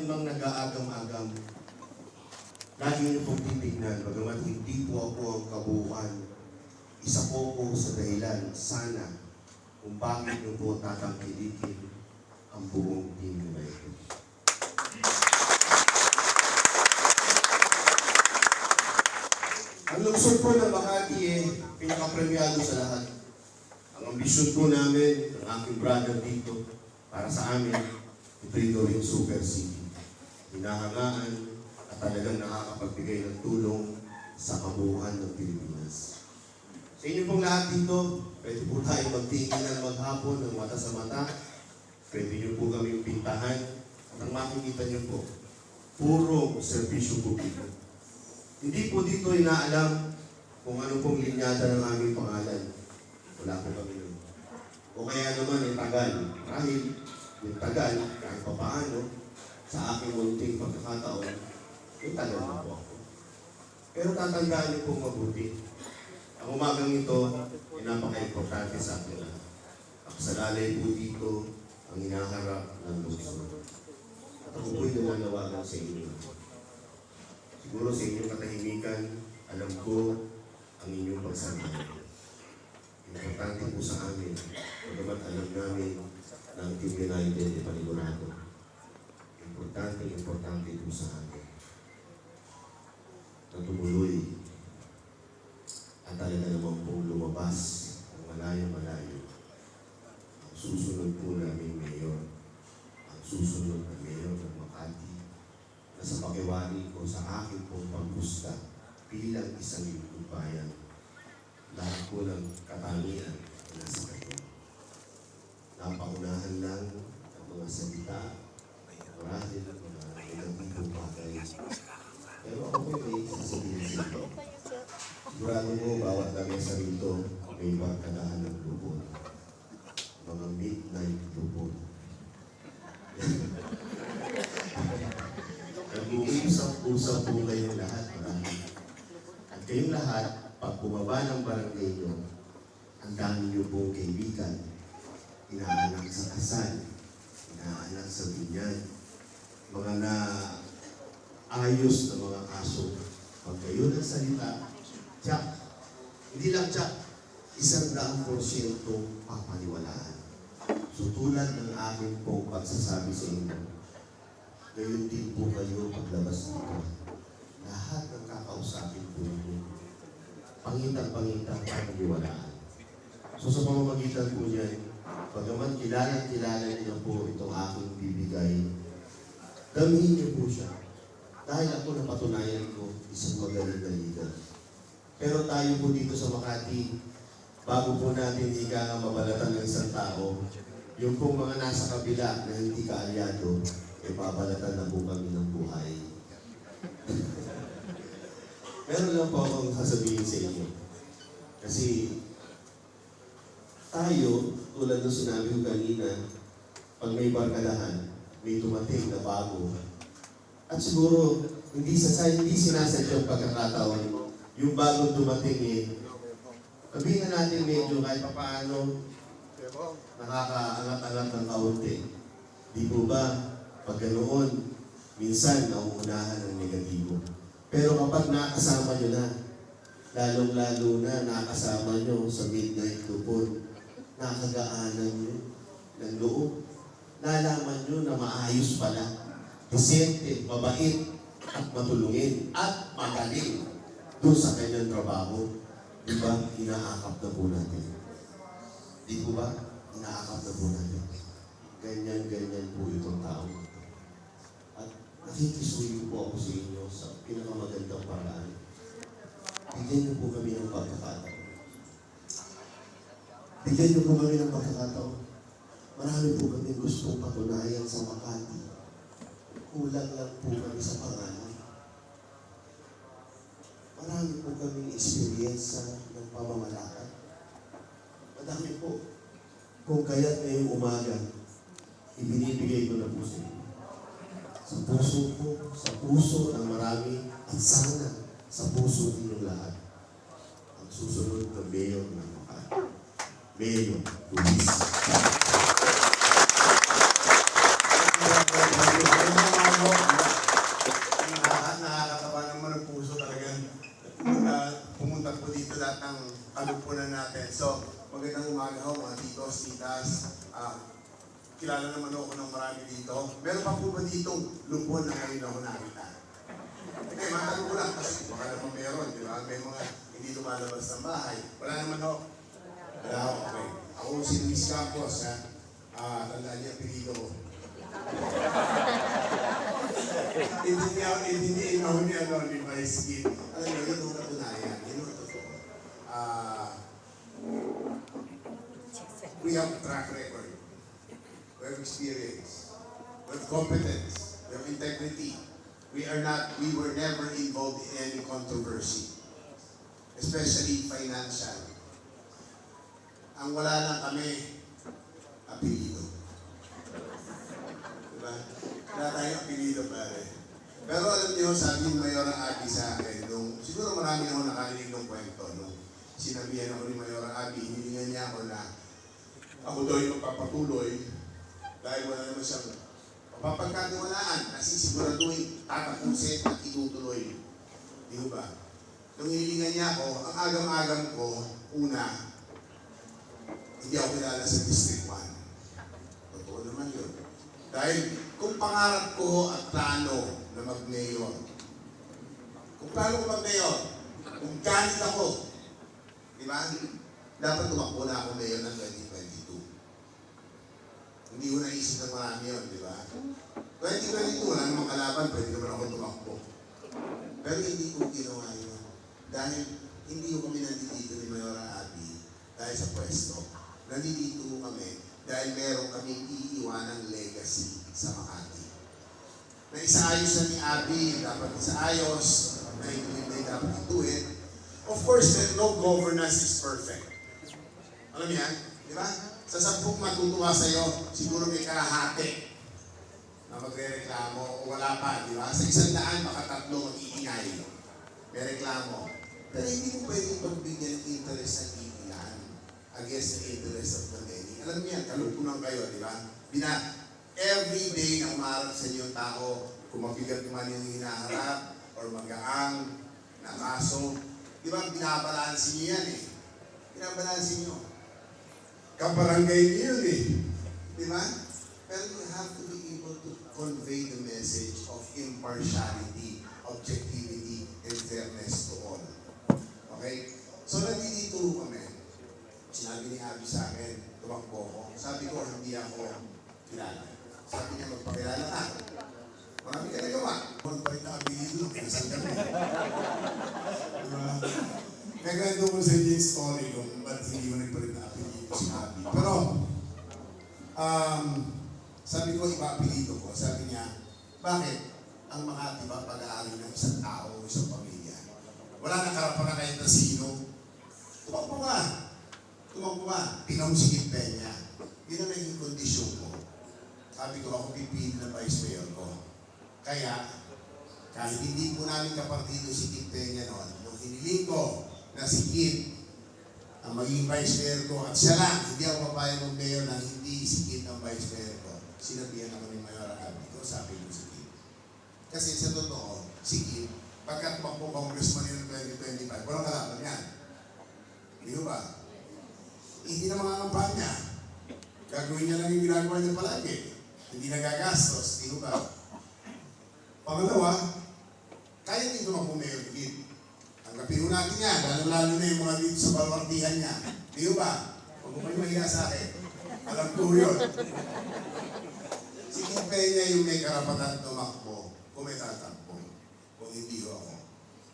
mang nag-aagam-agam, lagi niyo pong titignan, bagamat hindi po ako ang kabuuan, isa po ko sa dahilan, sana, kung bakit niyo po tatangkilikin ang buong Team United. Ang lungsod po ng Makati pinakapremyado sa lahat. Ang ambisyon po namin, ng aking brother dito, para sa amin, ito'y gawing super city. Hinahangaan at talagang nakakapagbigay ng tulong sa kabuuan ng Pilipinas. Sa inyo pong lahat dito, pwede po tayo magtinginan maghapon ng mata sa mata. Pwede nyo po kami pintahan. At ang makikita nyo po, puro serbisyo publiko. Hindi po dito inaalam kung ano pong linyada ng aming pangalan. Wala po kami nun. O kaya naman Tagal. Dahil yung Tagal, kahit pa paano, sa aking munting pagkakataon, yung Tagal na po ako. Pero tatandaan niyo pong mabuti. Ang umagang ito ay napaka-importante sa akin lahat. Akasalalay po dito ang hinaharap ng lungsod. At ako po'y nananawagan sa inyo. Siguro sa inyong katahimikan, alam ko ang inyong pagsamahan. Importante po sa amin, bagamat alam namin na ang Team United ay panigurado. Importante po sa amin na tumuloy at talaga naman pong lumabas ang malayo-malayo. Ang susunod po namin mayor, ang susunod na mayor ng Makati, na sa pakiwari ko sa akin pong paggusta bilang isang lingkod bayan, lahat po ng katangian na nasa kayo. Napaunahan lang ang mga salita, marahil ang mga negatibong bagay. Pero ako po may sasabihin sa inyo. Sigurado mo, bawat lamesa rito, may barkadahan ng lupon. Mga midnight lupon. Nag-uusap-usap po kayong lahat, marami. At kayong lahat, pag bumaba ng barangay nyo, ang dami nyo pong kaibigan, inaanak sa kasal, inaanak sa binyan, mga ayos na mga kaso. Pag kayo nagsalita, tiyak, hindi lang tiyak, 100% papaniwalaan. So tulad ng aking pong pagsasabi sa inyo, gayon din po kayo paglabas dito. Lahat ng kakausapin po ninyo, pangitang-pangitang papaniwalaan. So sa pamamagitan po niyan, bagaman kilala niyo po itong aking bibigay, damihin niyo po siya. Dahil ako napatunayan ko, isang magaling na leader. Pero tayo po dito sa Makati, bago po natin ika mabalatan ng isang tao, yung pong mga nasa kabila na hindi kaalyado, babalatan na po kami ng buhay. Meron lang po akong sasabihin sa inyo. Kasi tayo, tulad ng sinabi ko kanina, pag may barkadahan, may dumating na bago. At siguro, hindi sinasadyang pagkakataon, yung bagong dumating sabihin na natin medyo kahit paano nakakaangat-angat ng kaunti. Di po ba, pag ganoon, minsan nauunahan ng negatibo. Pero kapag nakasama nyo na, lalong-lalo na nakasama nyo sa midnight lupon, nakagaanan nyo ng loob, nalaman nyo na maayos pala, disente, mabait, at matulungin, at magaling doon sa kanyang trabaho. Di ba, inaakap na po natin? Di po ba, inaakap na po natin? Ganyan po itong tao. At nakikisuyo po ako sa inyo sa pinakamagandang paraan. Bigyan niyo po kami ng pagkakataon. Bigyan niyo po kami ng pagkakataon. Marami po kami gustong patunayan sa Makati. Kulang lang po kami sa pangalan. Marami po kaming experience ng pamamalakad. Madami po. Kung kaya't ngayong umaga, ibinibigay ko na po sa inyo. Sa puso ko, sa puso ng marami, at sana sa puso ninyong lahat. Ang susunod na mayor ng Makati. Mayor Luis. marami dito. Meron pa po ba ditong lupon na ngayon ako nakita? Eh, matanong ko lang kasi baka naman meron, di ba? May mga hindi lumalabas ng bahay. Wala naman ho. Wala ho, okay. Ako si Luis Campos, ha? Tandaan niya, apelido ko. Hindi niya inaw ni Vice Kid. Alam niyo, yun ang katunayan. Yun ang totoo. We have track record. We have experience. We have competence. We have integrity. We were never involved in any controversy. Especially financial. Ang wala lang kami, apelido. Diba? Wala tayong apelido, pare. Pero alam niyo, sabi ni Mayor Abby sa akin, siguro marami ako nakarinig ng kwento, sinabihan ako ni Mayor Abby, hinilingan niya ako na ako daw yung magpapatuloy dahil wala naman siyang mapapagkatiwalaan kasi siguraduhin tatapusin at itutuloy. Di ba? Nung hinilingan niya ako, ang agam-agam ko, una, hindi ako kilala sa District 1. Totoo naman yun. Dahil kung pangarap ko at plano na mag-mayor, kung kung ganit ako, di ba? Dapat tumakbo na ako mayor ng 2022. Hindi ko naisip na marami yun, di ba? 2022, wala namang kalaban, pwede naman ako tumakbo. Pero hindi ko ginawa yun. Dahil hindi ko kami nandito ni Mayor Abby dahil sa pwesto. Nandito kami dahil meron kaming iiwanang legacy sa Makati. Na isaayos na ni Abby, dapat isaayos, na ituloy dapat ituin. Of course, no governance is perfect. Alam niyo yan? Di ba? Sa 10 matutuwa sa'yo, siguro may kalahati na magre-reklamo o wala pa, di ba? Sa 100, baka 3 mag-iingay. May reklamo. Pero hindi mo pwedeng pagbigyan ng interest ng iilan against the interest of the many. Alam niyo yan, kalupunan kayo, di ba? Every day na umarap sa inyo yung tao, kung mabigat man yung hinaharap or magaang na kaso, di ba, binabalansin niyo yan eh. Binabalansin niyo. Kabarangay niyo yun eh. Di ba? Pero you have to be able to convey the message of impartiality, objectivity, and fairness to all. Okay? So, nandito kami. Sinabi ni Abby sa akin, tumakbo ko. Sabi ko, hindi ako kilala. Sabi niya, magpakilala ka. Marami ka nagawa. Kung pa rin nakabilido, pinasal kami. Diba? Nagkando ko sa inyo yung story kung ba't hindi mo nagpalit na apelido si Abby. Pero, sabi ko, iba apelido ko. Sabi niya, bakit? Ang Makati ba pag-aari ng isang tao o isang pamilya? Wala nang karapan kahit na sino. Tumakbo ka. Tumakbo ka. Pinausigit pa niya. Yun ang naging kondisyon ko. Sabi ko, ako pipili ng vice mayor ko. Kaya, kahit hindi po namin kapartido si Kit Peña noon, nung hiniling ko na si Kit ang maging vice mayor ko, at siya lang, hindi ako papayag ng mayor na hindi si Kit ang vice mayor ko. Sinabihan ako ni Mayor Abby ko, sabi ko si Kit. Kasi sa totoo, si Kit, pagkat makpo congressman yun 2025, walang kalaban yan. Hindi ko ba? Hindi na mga kampanya. Gagawin niya lang yung ginagawa niya palagi. Hindi nagagastos, hindi ko ba? Pangalawa, kaya dito mag-mayor Kit. Tanggapin mo natin yan, lalo na yung mga dito sa balwardihan niya. Hindi ko ba? Huwag mo kayo mahiya sa akin. Alam ko yun. Si Kit Peña yung may karapatan tumakbo kung may tatakbo. Kung hindi ko ako.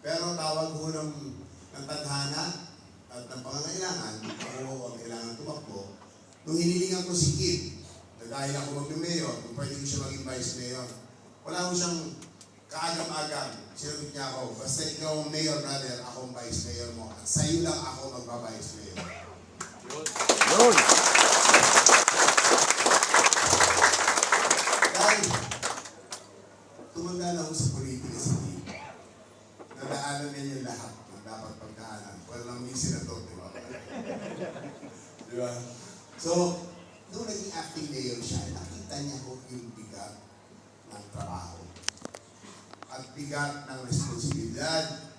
Pero tawag ko ng tadhana at ng pangangailangan, ako ang kailangan tumakbo. Nung hinilingan ko si Kit, na dahil ako mag-mayor, kung pwede ko siya maging vice mayor, wala ko siyang kaagam-agam. Sinagot niya ako, basta ikaw ang mayor, brother, ako ang vice mayor mo. At sa'yo lang ako magpa-vice mayor. Yun! Dahil, tumanda na ako sa politika sa team. Nadaanan niya yung lahat ng dapat pagdaanan. Walang may senador, di ba? Di ba? So, nung naging acting mayor siya, nakita niya ko yung bigat ng trabaho at bigat ng responsibilidad